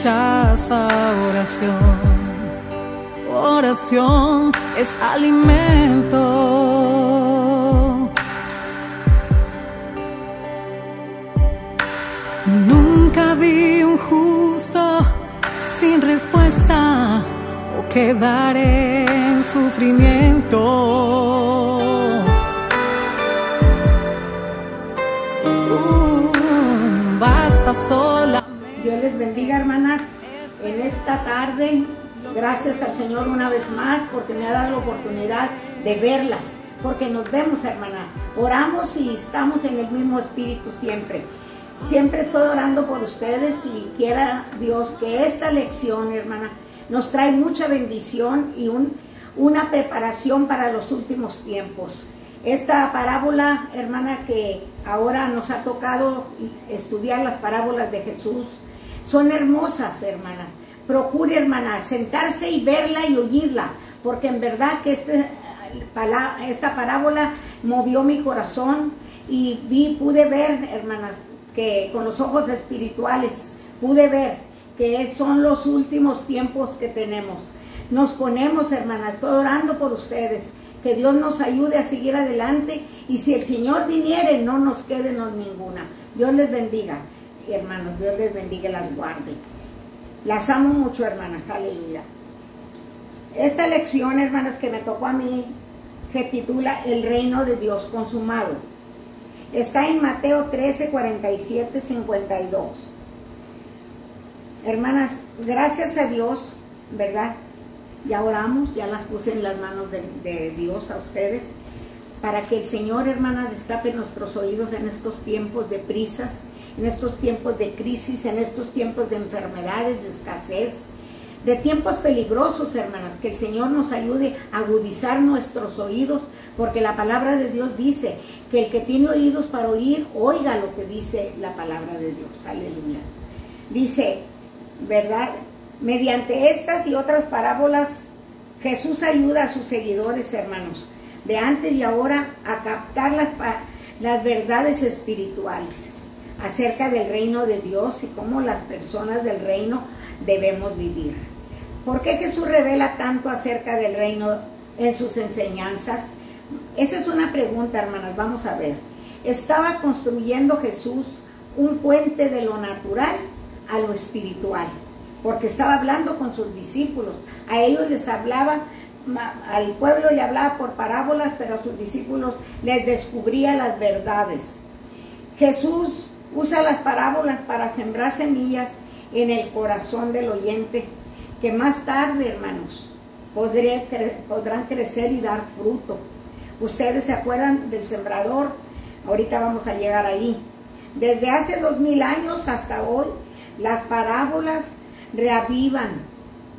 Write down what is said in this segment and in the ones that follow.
rechaza oración. Oración es alimento. Nunca vi un justo sin respuesta o quedar en sufrimiento. Basta solamente. Dios les bendiga, hermanas, en esta tarde. Gracias al Señor una vez más porque me ha dado la oportunidad de verlas, porque nos vemos, hermana. Oramos y estamos en el mismo espíritu siempre. Siempre estoy orando por ustedes y quiera Dios que esta lección, hermana, nos trae mucha bendición y una preparación para los últimos tiempos. Esta parábola, hermana, que ahora nos ha tocado estudiar las parábolas de Jesús, son hermosas, hermana. Procure, hermana, sentarse y verla y oírla, porque en verdad que esta parábola movió mi corazón y pude ver, hermanas, que con los ojos espirituales pude ver que son los últimos tiempos que tenemos. Nos ponemos, hermanas, estoy orando por ustedes, que Dios nos ayude a seguir adelante y si el Señor viniere, no nos quédenos ninguna. Dios les bendiga, hermanos, Dios les bendiga y las guarde. Las amo mucho, hermanas, aleluya. Esta lección, hermanas, que me tocó a mí, se titula El reino de Dios consumado. Está en Mateo 13, 47, 52. Hermanas, gracias a Dios, ¿verdad? Ya oramos, ya las puse en las manos de Dios a ustedes, para que el Señor, hermana, destape nuestros oídos en estos tiempos de prisas, en estos tiempos de crisis, en estos tiempos de enfermedades, de escasez, de tiempos peligrosos, hermanas, que el Señor nos ayude a agudizar nuestros oídos, porque la palabra de Dios dice que el que tiene oídos para oír, oiga lo que dice la palabra de Dios, aleluya. Dice, ¿verdad? Mediante estas y otras parábolas, Jesús ayuda a sus seguidores, hermanos, de antes y ahora, a captar las verdades espirituales acerca del reino de Dios y cómo las personas del reino debemos vivir. ¿Por qué Jesús revela tanto acerca del reino en sus enseñanzas? Esa es una pregunta, hermanas, vamos a ver. Estaba construyendo Jesús un puente de lo natural a lo espiritual, porque estaba hablando con sus discípulos. A ellos les hablaba, al pueblo le hablaba por parábolas, pero a sus discípulos les descubría las verdades. Jesús usa las parábolas para sembrar semillas en el corazón del oyente, que más tarde, hermanos, podrán crecer y dar fruto. Ustedes se acuerdan del sembrador, ahorita vamos a llegar ahí. Desde hace 2000 años hasta hoy, las parábolas reavivan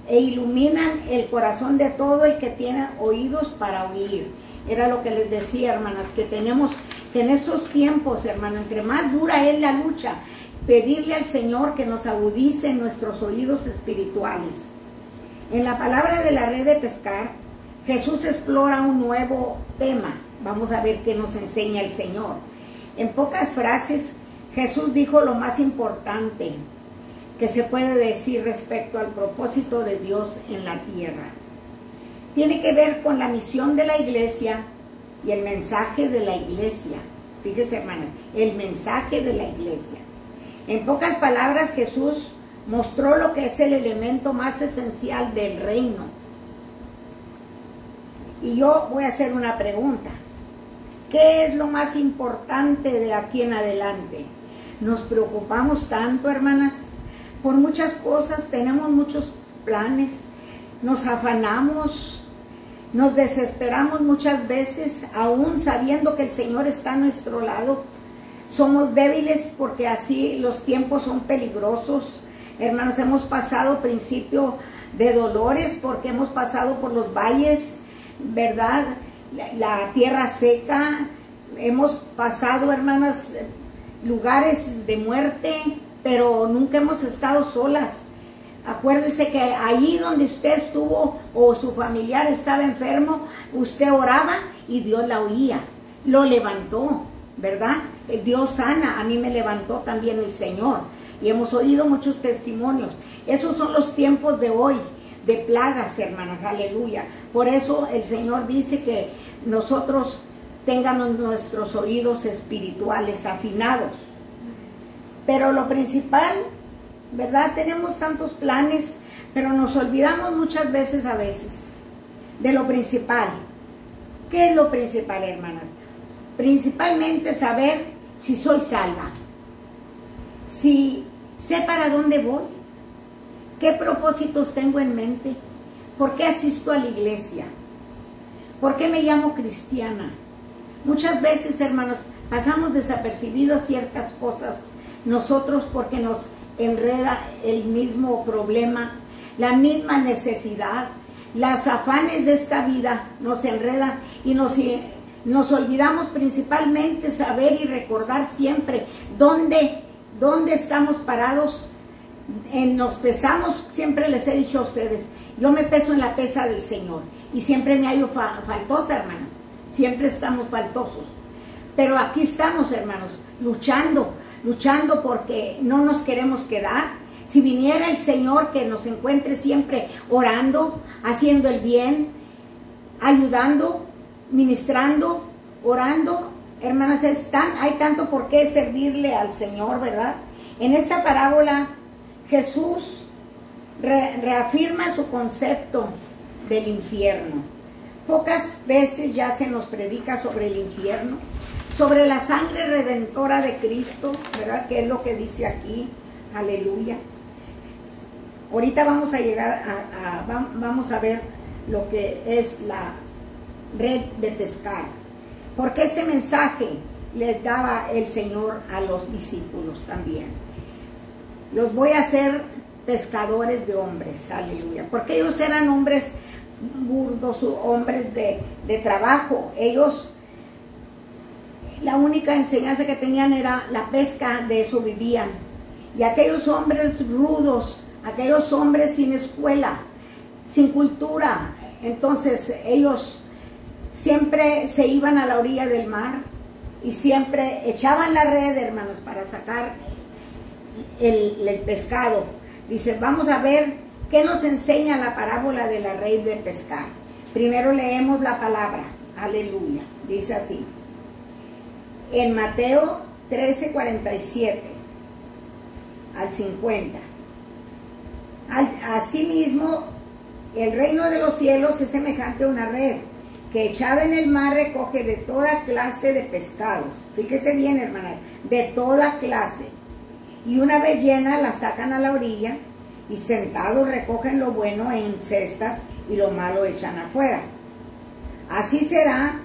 e iluminan el corazón de todo el que tiene oídos para oír. Era lo que les decía, hermanas, que tenemos que en estos tiempos, hermanas, entre más dura es la lucha, pedirle al Señor que nos agudice nuestros oídos espirituales. En la palabra de la red de pescar, Jesús explora un nuevo tema. Vamos a ver qué nos enseña el Señor. En pocas frases, Jesús dijo lo más importante que se puede decir respecto al propósito de Dios en la tierra. Tiene que ver con la misión de la iglesia y el mensaje de la iglesia. Fíjese, hermana, el mensaje de la iglesia. En pocas palabras, Jesús mostró lo que es el elemento más esencial del reino. Y yo voy a hacer una pregunta. ¿Qué es lo más importante de aquí en adelante? ¿Nos preocupamos tanto, hermanas? Por muchas cosas, tenemos muchos planes, nos afanamos, nos desesperamos muchas veces, aún sabiendo que el Señor está a nuestro lado. Somos débiles porque así los tiempos son peligrosos. Hermanos, hemos pasado principio de dolores porque hemos pasado por los valles, ¿verdad? La tierra seca. Hemos pasado, hermanas, lugares de muerte, pero nunca hemos estado solas. Acuérdese que allí donde usted estuvo o su familiar estaba enfermo, usted oraba y Dios la oía, lo levantó, ¿verdad? Dios sana, a mí me levantó también el Señor. Y hemos oído muchos testimonios. Esos son los tiempos de hoy, de plagas, hermanas, aleluya. Por eso el Señor dice que nosotros tengamos nuestros oídos espirituales afinados. Pero lo principal, ¿verdad? Tenemos tantos planes, pero nos olvidamos muchas veces de lo principal. ¿Qué es lo principal, hermanas? Principalmente saber si soy salva, si sé para dónde voy, qué propósitos tengo en mente, por qué asisto a la iglesia, por qué me llamo cristiana. Muchas veces, hermanos, pasamos desapercibidas ciertas cosas nosotros porque nos enreda el mismo problema, la misma necesidad, las afanes de esta vida nos enredan y nos olvidamos principalmente saber y recordar siempre dónde estamos parados. Nos pesamos, siempre les he dicho a ustedes, yo me peso en la pesa del Señor y siempre me hallo faltosa, hermanas, siempre estamos faltosos, pero aquí estamos, hermanos, luchando porque no nos queremos quedar. Si viniera el Señor, que nos encuentre siempre orando, haciendo el bien, ayudando, ministrando, orando, hermanas, hay tanto por qué servirle al Señor, ¿verdad? En esta parábola Jesús reafirma su concepto del infierno. Pocas veces ya se nos predica sobre el infierno, sobre la sangre redentora de Cristo, ¿verdad? Que es lo que dice aquí, aleluya. Ahorita vamos a llegar vamos a ver lo que es la red de pescar. Porque ese mensaje les daba el Señor a los discípulos también. Los voy a hacer pescadores de hombres, aleluya. Porque ellos eran hombres burdos, hombres de trabajo. Ellos, la única enseñanza que tenían era la pesca, de eso vivían. Y aquellos hombres rudos, aquellos hombres sin escuela, sin cultura, entonces ellos siempre se iban a la orilla del mar y siempre echaban la red, hermanos, para sacar el pescado. Dice, vamos a ver qué nos enseña la parábola de la red de pescar. Primero leemos la palabra, aleluya, dice así. En Mateo 13:47 al 50. Asimismo, el reino de los cielos es semejante a una red que echada en el mar recoge de toda clase de pescados. Fíjese bien, hermana, de toda clase. Y una vez llena la sacan a la orilla y sentados recogen lo bueno en cestas y lo malo echan afuera. Así será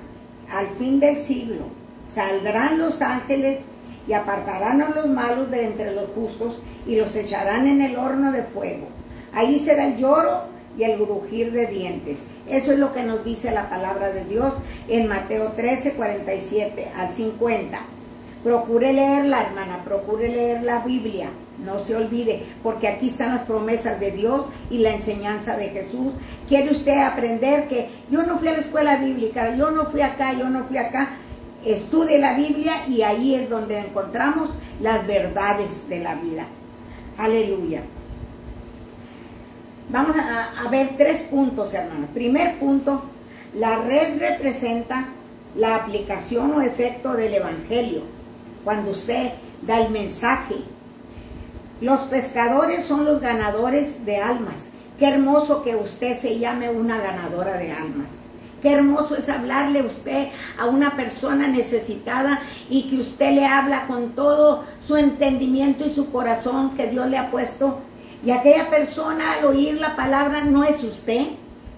al fin del siglo. Saldrán los ángeles y apartarán a los malos de entre los justos y los echarán en el horno de fuego. Ahí será el lloro y el crujir de dientes. Eso es lo que nos dice la palabra de Dios en Mateo 13:47 al 50. Procure leerla, hermana, procure leer la Biblia, no se olvide, porque aquí están las promesas de Dios y la enseñanza de Jesús. ¿Quiere usted aprender que yo no fui a la escuela bíblica, yo no fui acá, yo no fui acá? Estudie la Biblia y ahí es donde encontramos las verdades de la vida. Aleluya. Vamos a ver 3 puntos, hermanos. Primer punto, la red representa la aplicación o efecto del evangelio. Cuando usted da el mensaje. Los pescadores son los ganadores de almas. Qué hermoso que usted se llame una ganadora de almas. Qué hermoso es hablarle usted a una persona necesitada y que usted le habla con todo su entendimiento y su corazón que Dios le ha puesto. Y aquella persona al oír la palabra no es usted,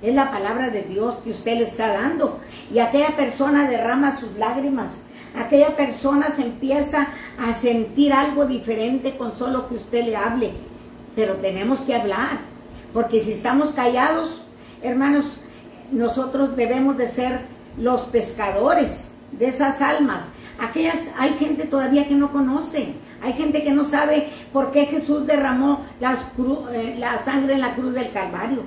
es la palabra de Dios que usted le está dando. Y aquella persona derrama sus lágrimas. Aquella persona se empieza a sentir algo diferente con solo que usted le hable. Pero tenemos que hablar, porque si estamos callados, hermanos, nosotros debemos de ser los pescadores de esas almas. Hay gente todavía que no conoce, hay gente que no sabe por qué Jesús derramó la sangre en la cruz del Calvario.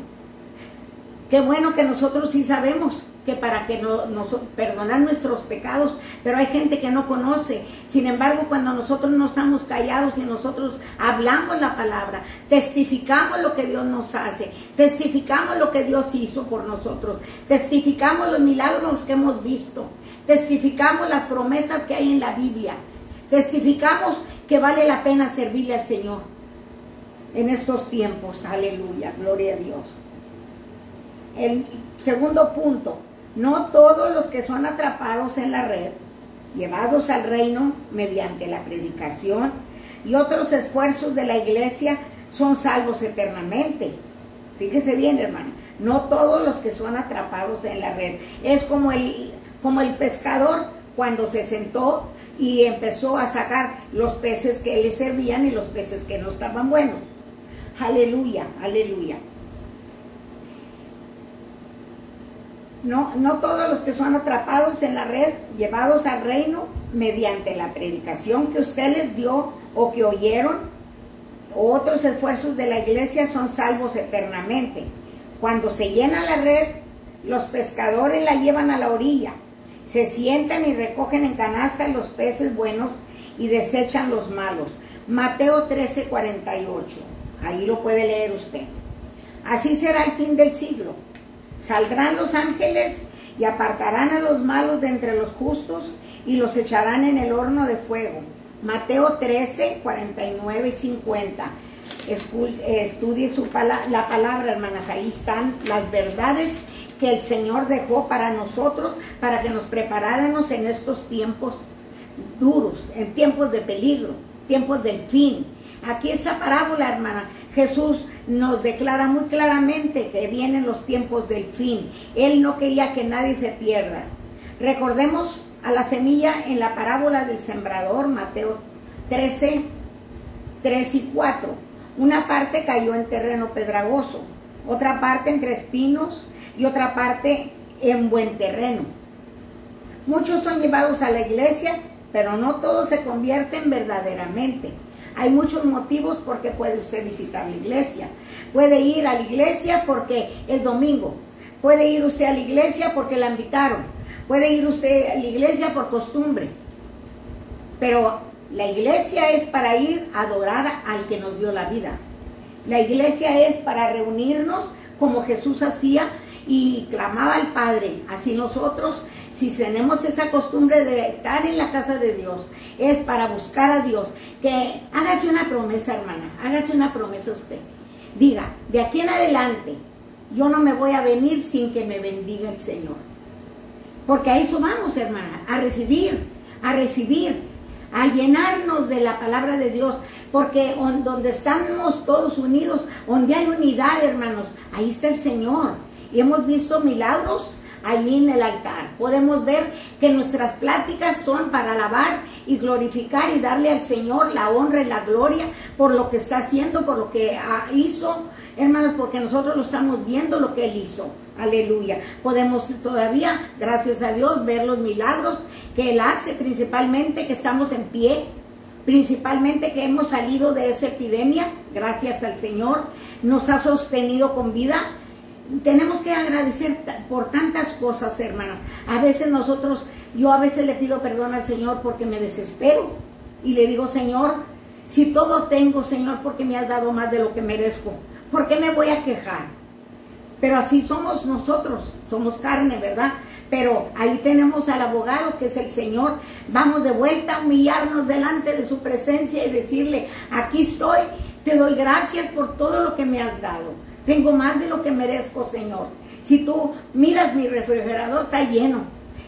Qué bueno que nosotros sí sabemos, que para que nos perdonar nuestros pecados, pero hay gente que no conoce. Sin embargo, cuando nosotros no estamos callados y nosotros hablamos la palabra, testificamos lo que Dios nos hace, testificamos lo que Dios hizo por nosotros, testificamos los milagros que hemos visto, testificamos las promesas que hay en la Biblia, testificamos que vale la pena servirle al Señor en estos tiempos. Aleluya, gloria a Dios. El segundo punto: no todos los que son atrapados en la red, llevados al reino mediante la predicación y otros esfuerzos de la iglesia, son salvos eternamente. Fíjese bien, hermano, no todos los que son atrapados en la red. Es como el pescador cuando se sentó y empezó a sacar los peces que le servían y los peces que no estaban buenos. Aleluya, aleluya. No todos los que son atrapados en la red, llevados al reino mediante la predicación que usted les dio o que oyeron, o otros esfuerzos de la iglesia, son salvos eternamente. Cuando se llena la red, los pescadores la llevan a la orilla, se sientan y recogen en canasta los peces buenos y desechan los malos. Mateo 13:48, ahí lo puede leer usted. Así será el fin del siglo. Saldrán los ángeles y apartarán a los malos de entre los justos y los echarán en el horno de fuego. Mateo 13:49 y 50. Estudie la palabra, hermanas. Ahí están las verdades que el Señor dejó para nosotros, para que nos preparáramos en estos tiempos duros, en tiempos de peligro, tiempos del fin. Aquí esta parábola, hermana, Jesús nos declara muy claramente que vienen los tiempos del fin. Él no quería que nadie se pierda. Recordemos a la semilla en la parábola del sembrador, Mateo 13:3 y 4. Una parte cayó en terreno pedregoso, otra parte entre espinos y otra parte en buen terreno. Muchos son llevados a la iglesia, pero no todos se convierten verdaderamente. Hay muchos motivos por qué puede usted visitar la iglesia. Puede ir a la iglesia porque es domingo. Puede ir usted a la iglesia porque la invitaron. Puede ir usted a la iglesia por costumbre. Pero la iglesia es para ir a adorar al que nos dio la vida. La iglesia es para reunirnos como Jesús hacía y clamaba al Padre. Así nosotros, si tenemos esa costumbre de estar en la casa de Dios, es para buscar a Dios. Que hágase una promesa, hermana, hágase una promesa usted. Diga, de aquí en adelante, yo no me voy a venir sin que me bendiga el Señor. Porque a eso vamos, hermana, a recibir, a llenarnos de la palabra de Dios. Porque donde estamos todos unidos, donde hay unidad, hermanos, ahí está el Señor. Y hemos visto milagros allí en el altar. Podemos ver que nuestras pláticas son para alabar y glorificar y darle al Señor la honra y la gloria por lo que está haciendo, por lo que hizo, hermanos, porque nosotros lo estamos viendo lo que Él hizo. Aleluya. Podemos todavía, gracias a Dios, ver los milagros que Él hace, principalmente que estamos en pie, principalmente que hemos salido de esa epidemia, gracias al Señor, nos ha sostenido con vida. Tenemos que agradecer por tantas cosas, hermana. A veces yo a veces le pido perdón al Señor porque me desespero y le digo, Señor, si todo tengo, Señor, porque me has dado más de lo que merezco, ¿por qué me voy a quejar? Pero así somos nosotros, somos carne, ¿verdad? Pero ahí tenemos al abogado que es el Señor. Vamos de vuelta a humillarnos delante de su presencia y decirle, aquí estoy, te doy gracias por todo lo que me has dado. Tengo más de lo que merezco, Señor. Si tú miras mi refrigerador, está lleno.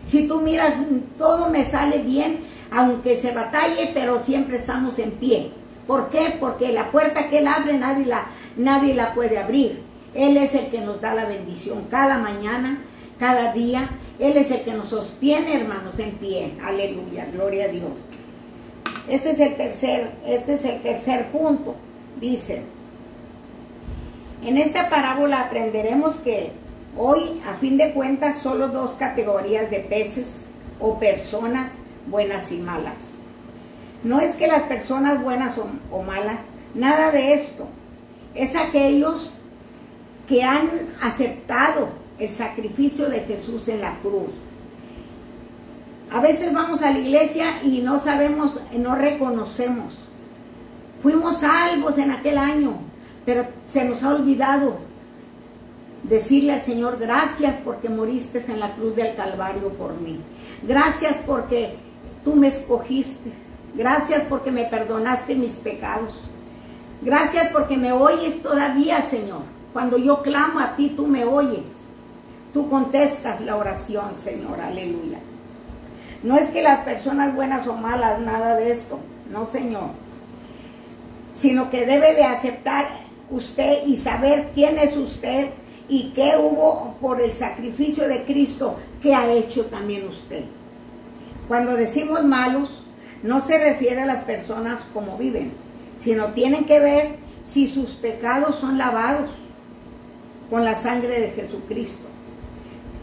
Si tú miras, todo me sale bien, aunque se batalle, pero siempre estamos en pie. ¿Por qué? Porque la puerta que Él abre, nadie la puede abrir. Él es el que nos da la bendición cada mañana, cada día. Él es el que nos sostiene, hermanos, en pie. Aleluya, gloria a Dios. Este es el tercer punto. Dice, en esta parábola aprenderemos que hoy, a fin de cuentas, solo dos categorías de peces o personas, buenas y malas. No es que las personas buenas o malas, nada de esto. Es aquellos que han aceptado el sacrificio de Jesús en la cruz. A veces vamos a la iglesia y no sabemos, no reconocemos. Fuimos salvos en aquel año, pero se nos ha olvidado decirle al Señor, gracias porque moriste en la cruz del Calvario por mí. Gracias porque tú me escogiste. Gracias porque me perdonaste mis pecados. Gracias porque me oyes todavía, Señor. Cuando yo clamo a ti, tú me oyes. Tú contestas la oración, Señor. Aleluya. No es que las personas buenas o malas, nada de esto. No, Señor. Sino que debe de aceptar usted y saber quién es usted y qué hubo por el sacrificio de Cristo que ha hecho también usted. Cuando decimos malos, no se refiere a las personas como viven, sino tienen que ver si sus pecados son lavados con la sangre de Jesucristo.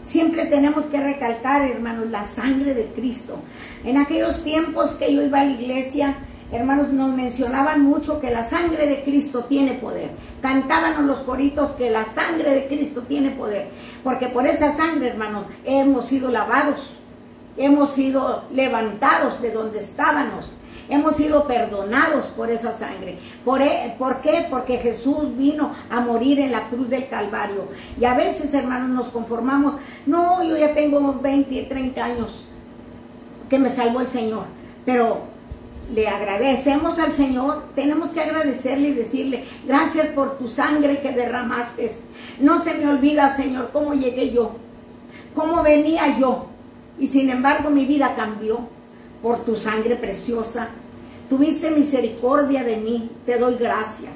Siempre tenemos que recalcar, hermanos, la sangre de Cristo. En aquellos tiempos que yo iba a la iglesia, hermanos, nos mencionaban mucho que la sangre de Cristo tiene poder. Cantábamos los coritos que la sangre de Cristo tiene poder. Porque por esa sangre, hermanos, hemos sido lavados. Hemos sido levantados de donde estábamos. Hemos sido perdonados por esa sangre. ¿Por qué? Porque Jesús vino a morir en la cruz del Calvario. Y a veces, hermanos, nos conformamos. No, yo ya tengo 20, 30 años que me salvó el Señor. Pero le agradecemos al Señor. Tenemos que agradecerle y decirle, gracias por tu sangre que derramaste. No se me olvida, Señor, cómo llegué yo. Cómo venía yo. Y sin embargo mi vida cambió por tu sangre preciosa. Tuviste misericordia de mí, te doy gracias.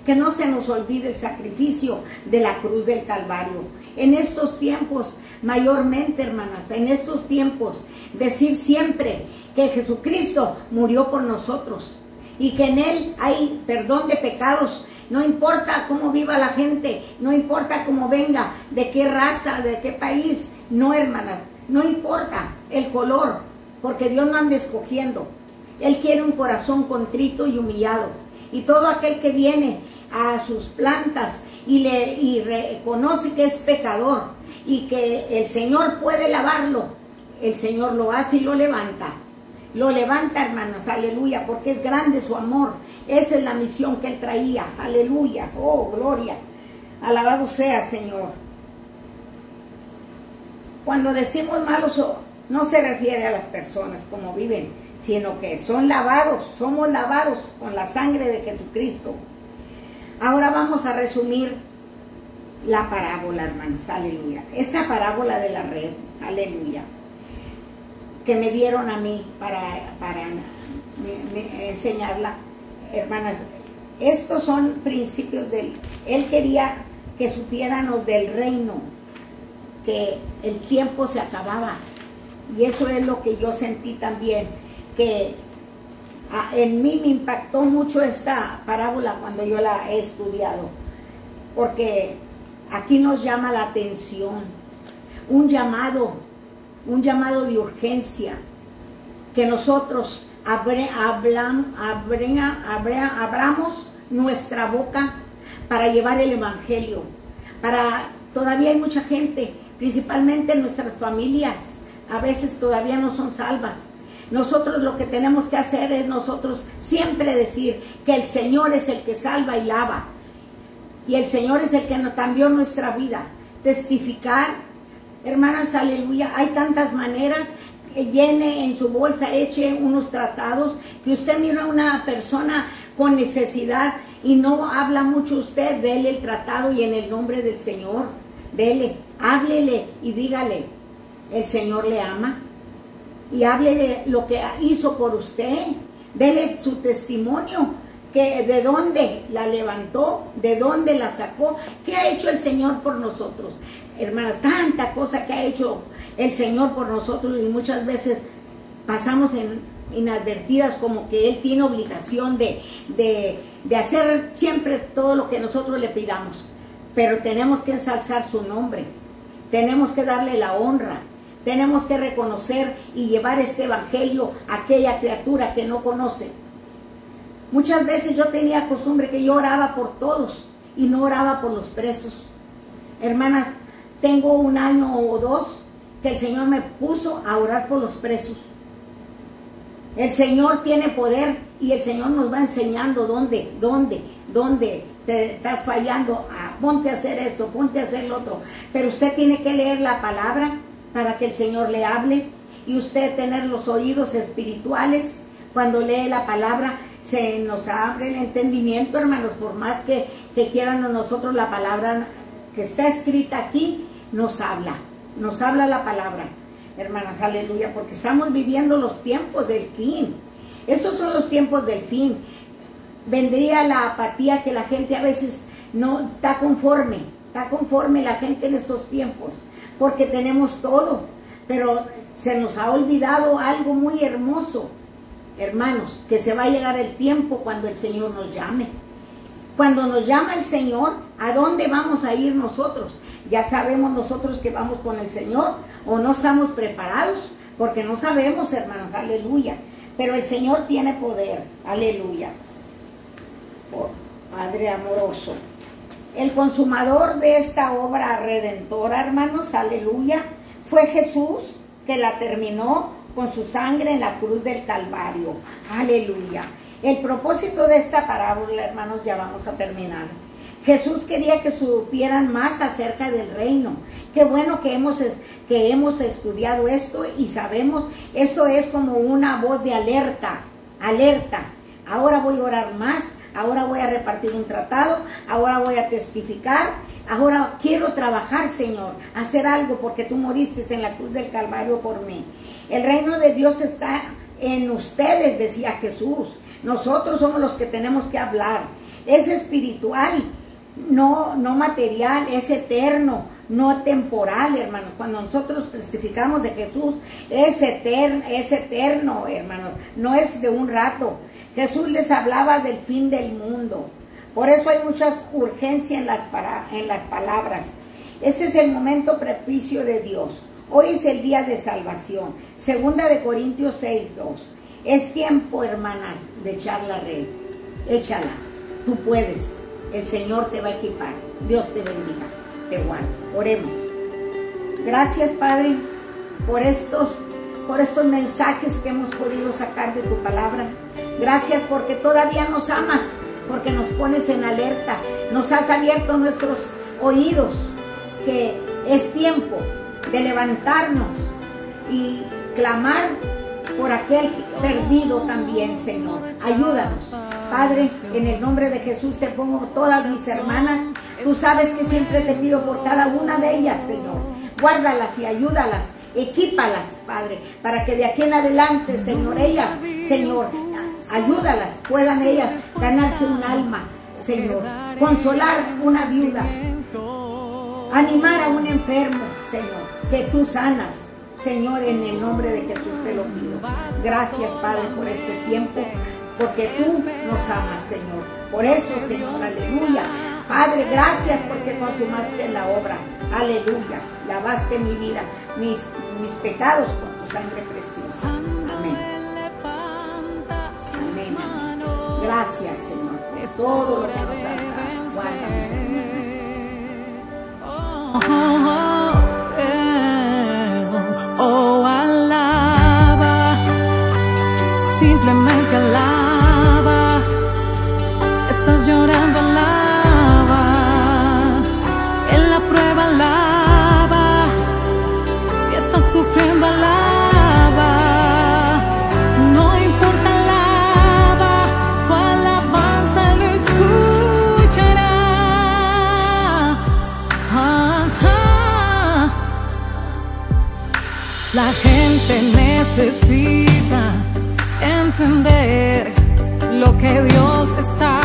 Que no se nos olvide el sacrificio de la cruz del Calvario. En estos tiempos, mayormente, hermanas, en estos tiempos, decir siempre que Jesucristo murió por nosotros y que en Él hay perdón de pecados. No importa cómo viva la gente, no importa cómo venga, de qué raza, de qué país. No, hermanas, no importa el color, porque Dios no anda escogiendo. Él quiere un corazón contrito y humillado. Y todo aquel que viene a sus plantas y reconoce que es pecador y que el Señor puede lavarlo, el Señor lo hace y lo levanta. Lo levanta, hermanos, aleluya, porque es grande su amor. Esa es la misión que Él traía, aleluya, oh, gloria. Alabado sea, Señor. Cuando decimos malos, no se refiere a las personas como viven, sino que son lavados, somos lavados con la sangre de Jesucristo. Ahora vamos a resumir la parábola, hermanos, aleluya. Esta parábola de la red, aleluya, que me dieron a mí para enseñarla, hermanas. Estos son principios del... Él quería que supiéramos del reino, que el tiempo se acababa. Y eso es lo que yo sentí también, que en mí me impactó mucho esta parábola cuando yo la he estudiado, porque aquí nos llama la atención, un llamado de urgencia, que nosotros abramos nuestra boca para llevar el evangelio. Todavía hay mucha gente, principalmente en nuestras familias, a veces todavía no son salvas. Nosotros lo que tenemos que hacer es nosotros siempre decir que el Señor es el que salva y lava. Y el Señor es el que nos cambió nuestra vida. Testificar, hermanas, aleluya. Hay tantas maneras. Llene en su bolsa, eche unos tratados. Que usted mira a una persona con necesidad y no habla mucho usted, dele el tratado y en el nombre del Señor, dele, háblele y dígale, el Señor le ama. Y háblele lo que hizo por usted. Dele su testimonio, que de dónde la levantó, de dónde la sacó, qué ha hecho el Señor por nosotros. Hermanas, tanta cosa que ha hecho el Señor por nosotros y muchas veces pasamos inadvertidas, como que Él tiene obligación de hacer siempre todo lo que nosotros le pidamos. Pero tenemos que ensalzar su nombre, tenemos que darle la honra. Tenemos que reconocer y llevar este evangelio a aquella criatura que no conoce. Muchas veces yo tenía costumbre que yo oraba por todos y no oraba por los presos. Hermanas, tengo 1 año o 2 que el Señor me puso a orar por los presos. El Señor tiene poder y el Señor nos va enseñando dónde te estás fallando. Ponte a hacer esto, ponte a hacer lo otro. Pero usted tiene que leer la palabra para que el Señor le hable, y usted tener los oídos espirituales. Cuando lee la palabra se nos abre el entendimiento, hermanos. Por más que quieran nosotros, la palabra que está escrita aquí nos habla la palabra, hermanas, aleluya, porque estamos viviendo los tiempos del fin. Estos son los tiempos del fin. Vendría la apatía, que la gente a veces no está conforme la gente en estos tiempos, porque tenemos todo, pero se nos ha olvidado algo muy hermoso, hermanos, que se va a llegar el tiempo cuando el Señor nos llame. Cuando nos llama el Señor, ¿a dónde vamos a ir nosotros? Ya sabemos nosotros que vamos con el Señor, o no estamos preparados, porque no sabemos, hermanos, aleluya. Pero el Señor tiene poder, aleluya. Oh, Padre amoroso, el consumador de esta obra redentora, hermanos, aleluya, fue Jesús, que la terminó con su sangre en la cruz del Calvario, aleluya. El propósito de esta parábola, hermanos, ya vamos a terminar. Jesús quería que supieran más acerca del reino. Qué bueno que hemos estudiado esto y sabemos, esto es como una voz de alerta. Ahora voy a orar más, ahora voy a repartir un tratado, ahora voy a testificar, ahora quiero trabajar, Señor, hacer algo, porque tú moriste en la cruz del Calvario por mí. El reino de Dios está en ustedes, decía Jesús. Nosotros somos los que tenemos que hablar. Es espiritual, no material, es eterno, no temporal, hermanos. Cuando nosotros testificamos de Jesús, es eterno, hermanos, no es de un rato. Jesús les hablaba del fin del mundo. Por eso hay mucha urgencia en las palabras. Este es el momento propicio de Dios. Hoy es el día de salvación. 2 de Corintios 6:2. Es tiempo, hermanas, de echar la red. Échala. Tú puedes. El Señor te va a equipar. Dios te bendiga. Te guarde. Oremos. Gracias, Padre, por estos mensajes que hemos podido sacar de tu palabra. Gracias porque todavía nos amas, porque nos pones en alerta. Nos has abierto nuestros oídos, que es tiempo de levantarnos y clamar por aquel perdido también, Señor. Ayúdanos, Padre, en el nombre de Jesús te pongo todas mis hermanas. Tú sabes que siempre te pido por cada una de ellas, Señor. Guárdalas y ayúdalas, equípalas, Padre, para que de aquí en adelante, Señor, ellas, Señor, ayúdalas, puedan ellas ganarse un alma, Señor, consolar una viuda, animar a un enfermo, Señor, que tú sanas. Señor, en el nombre de Jesús te lo pido. Gracias, Padre, por este tiempo, porque tú nos amas, Señor. Por eso, Señor, aleluya. Padre, gracias porque consumaste la obra. Aleluya. Lavaste mi vida, mis pecados con tu sangre preciosa. Amén. Amén. Gracias, Señor, por todo lo que nos has dado. Guárdame, Señor. Oh, alaba, simplemente alaba. Si estás llorando, alaba. En la prueba, alaba. Si estás sufriendo, alaba. No importa, alaba. Tu alabanza lo escuchará. La gente necesita entender lo que Dios está